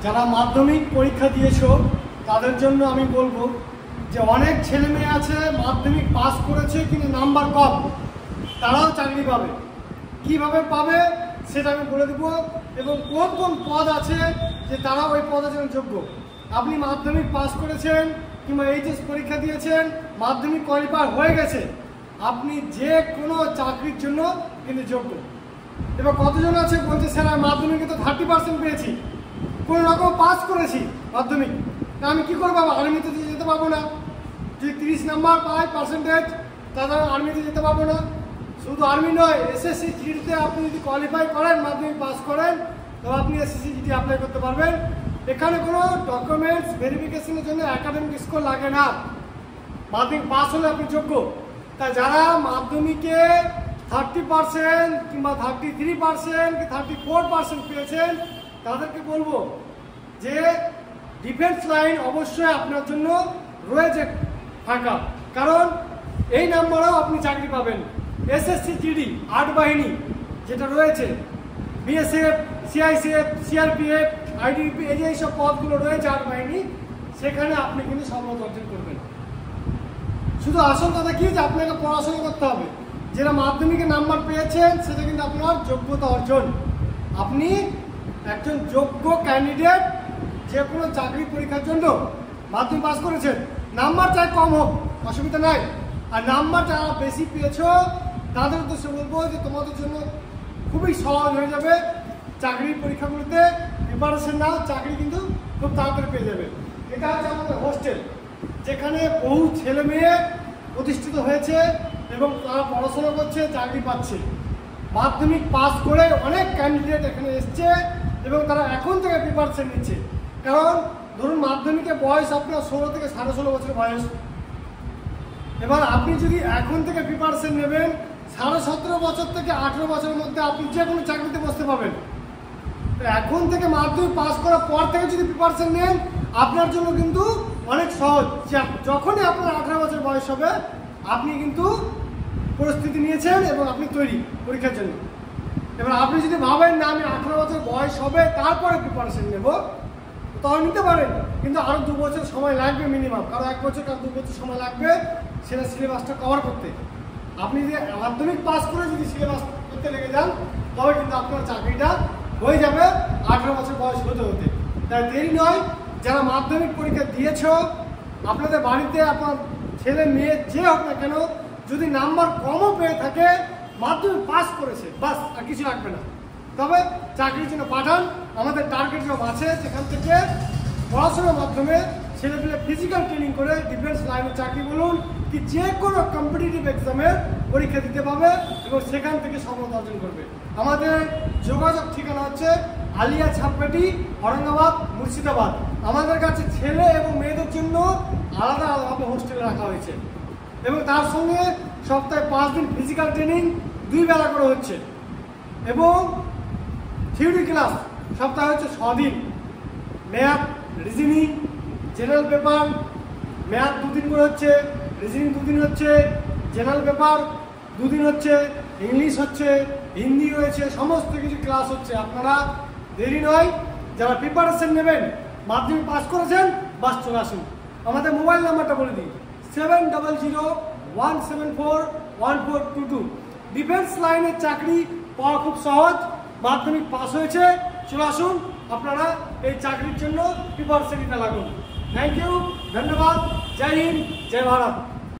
যারা মাধ্যমিক পরীক্ষা দিয়েছো তাদের জন্য আমি বলবো যে অনেক ছেলে মেয়ে আছে মাধ্যমিক পাস করেছে কিন্তু নাম্বার কম, তারাও চাকরি পাবে। কিভাবে পাবে সেটা আমি বলে দেবো, এবং কোন কোন পদ আছে যে তারা ওই পদের জন্য যোগ্য। আপনি মাধ্যমিক পাস করেছেন কিংবা এইচএস পরীক্ষা দিয়েছেন, মাধ্যমিক কোয়ালিফাই হয়ে গেছে, আপনি যে কোনো চাকরির জন্য কিন্তু যোগ্য। এবার কতজন আছে বলছে স্যার আমি মাধ্যমিকে তো 30% পেয়েছি, কোনো রকম পাস করেছি মাধ্যমিক, তা আমি কী করবো, আর্মিতে যেতে পারবো না। যদি 30 নাম্বার পাই পার্সেন্টেজ, তাহলে আর্মিতে যেতে পারবো না। শুধু আর্মি নয়, এসএসসি জিডিতে আপনি যদি কোয়ালিফাই করেন, মাধ্যমিক পাস করেন, তবে আপনি এসএসসি জিডি অ্যাপ্লাই করতে পারবেন। এখানে কোনো ডকুমেন্টস ভেরিফিকেশনের জন্য একাডেমিক স্কোর লাগে না, মাধ্যমিক পাস হলে আপনি যোগ্য। তাই যারা মাধ্যমিকে 30% কিংবা 33% কি 34% পেয়েছেন, তাদেরকে বলবো যে ডিফেন্স লাইন অবশ্যই আপনার জন্য রয়েছে ফাঁকা, কারণ এই নাম্বারেও আপনি চাকরি পাবেন। এসএসসি জিডি 8 বাহিনী যেটা রয়েছে, বিএসএফ, সিআইসিএফ, সিআরপিএফ, আইডিপি, এই সব পদগুলো রয়েছে 8 বাহিনী, সেখানে আপনি কিন্তু সফলতা অর্জন করবেন। শুধু আসল কথা কি যে আপনাকে পড়াশোনা করতে হবে। যেটা মাধ্যমিকে নাম্বার পেয়েছেন সেটা কিন্তু আপনার যোগ্যতা অর্জন। আপনি একজন যোগ্য ক্যান্ডিডেট, যে কোনো চাকরি পরীক্ষার জন্য মাধ্যমিক পাস করেছেন, নাম্বার চাই কম হোক অসুবিধা নাই, আর নাম্বার যারা বেশি পেয়েছো তাদের উদ্দেশ্যে বলবো যে তোমাদের জন্য খুবই সহজ হয়ে যাবে চাকরির পরীক্ষাগুলিতে। প্রিপারেশন নাও, চাকরি কিন্তু খুব তাড়াতাড়ি পেয়ে যাবে। এটা হচ্ছে আমাদের হোস্টেল, যেখানে বহু ছেলে মেয়ে প্রতিষ্ঠিত হয়েছে এবং তারা পড়াশোনা করছে, চাকরি পাচ্ছে। মাধ্যমিক পাস করে অনেক ক্যান্ডিডেট এখানে এসছে এবং তারা এখন থেকে প্রিপারেশন নিচ্ছে। কারণ ধরুন মাধ্যমিকের বয়স আপনার 16 থেকে 16.5 বছর বয়স। এবার আপনি যদি এখন থেকে প্রিপারেশন নেবেন, 17.5 বছর থেকে 18 বছরের মধ্যে আপনি যে কোনো চাকরিতে বসতে পারবেন। তো এখন থেকে মাধ্যমিক পাস করার পর থেকে যদি প্রিপারেশন নেন, আপনার জন্য কিন্তু অনেক সহজ। যখনই আপনার 18 বছর বয়স হবে, আপনি কিন্তু প্রস্তুতি নিয়েছেন এবং আপনি তৈরি পরীক্ষার জন্য। এবার আপনি যদি ভাবেন না আমি 18 বছর বয়স হবে তারপরে প্রিপারেশন নেব, তাও নিতে পারেন, কিন্তু আরও 2 বছর সময় লাগবে মিনিমাম, কারো 1 বছর কারো 2 বছর সময় লাগবে সেটা সিলেবাসটা কভার করতে। আপনি যে মাধ্যমিক পাস করে যদি সিলেবাস করতে লেগে যান, তবে কিন্তু আপনার চাকরিটা হয়ে যাবে 18 বছর বয়স হতে হতে। তাই দেরি নয়। যারা মাধ্যমিক পরীক্ষা দিয়েছ, আপনাদের বাড়িতে আপনার ছেলে মেয়ে যে হোক না কেন, যদি নাম্বার কমও পেয়ে থাকে, মাধ্যমিক পাস করেছে বাস, আর কিছু লাগবে না, তবে চাকরির জন্য পাঠান। আমাদের টার্গেট জব আছে, সেখান থেকে পড়াশোনার মাধ্যমে ছেলেপেলে ফিজিক্যাল ট্রেনিং করে ডিফেন্স লাইনের চাকরি বলুন কি যে কোনো কম্পিটিটিভ এক্সামের পরীক্ষা দিতে পাবে এবং সেখান থেকে সফলতা অর্জন করবে। আমাদের যোগাযোগ ঠিকানা হচ্ছে আলিয়া ছাপকাঠি, औरंगाबाद, মুর্শিদাবাদ। আমাদের কাছে ছেলে এবং মেয়েদের জন্য আলাদা আলাদাভাবে হোস্টেলে রাখা হয়েছে এবং তার সঙ্গে সপ্তাহে 5 দিন ফিজিক্যাল ট্রেনিং 2 বেলা করে হচ্ছে এবং থিওরি ক্লাস সপ্তাহে হচ্ছে 6 দিন। Math, reasoning, general paper, math 2 দিন করে হচ্ছে, রিজনিং 2 দিন হচ্ছে, জেনারেল পেপার 2 দিন হচ্ছে, ইংলিশ হচ্ছে, হিন্দি রয়েছে, সমস্ত কিছু ক্লাস হচ্ছে। আপনারা দেরি নয়, যারা প্রিপারেশন নেবেন, মাধ্যমিক পাস করেছেন, বাস চলে আসুন। আমাদের মোবাইল নাম্বারটা বলে দিই, 7001741422। ডিফেন্স লাইনের চাকরি পাওয়া খুব সহজ, মাধ্যমিক পাস হয়েছে, চলে আসুন, আপনারা এই চাকরির জন্য প্রিপারেশন নিতে লাগুন। থ্যাংক ইউ, ধন্যবাদ, জয় হিন্দ, জয় ভারত।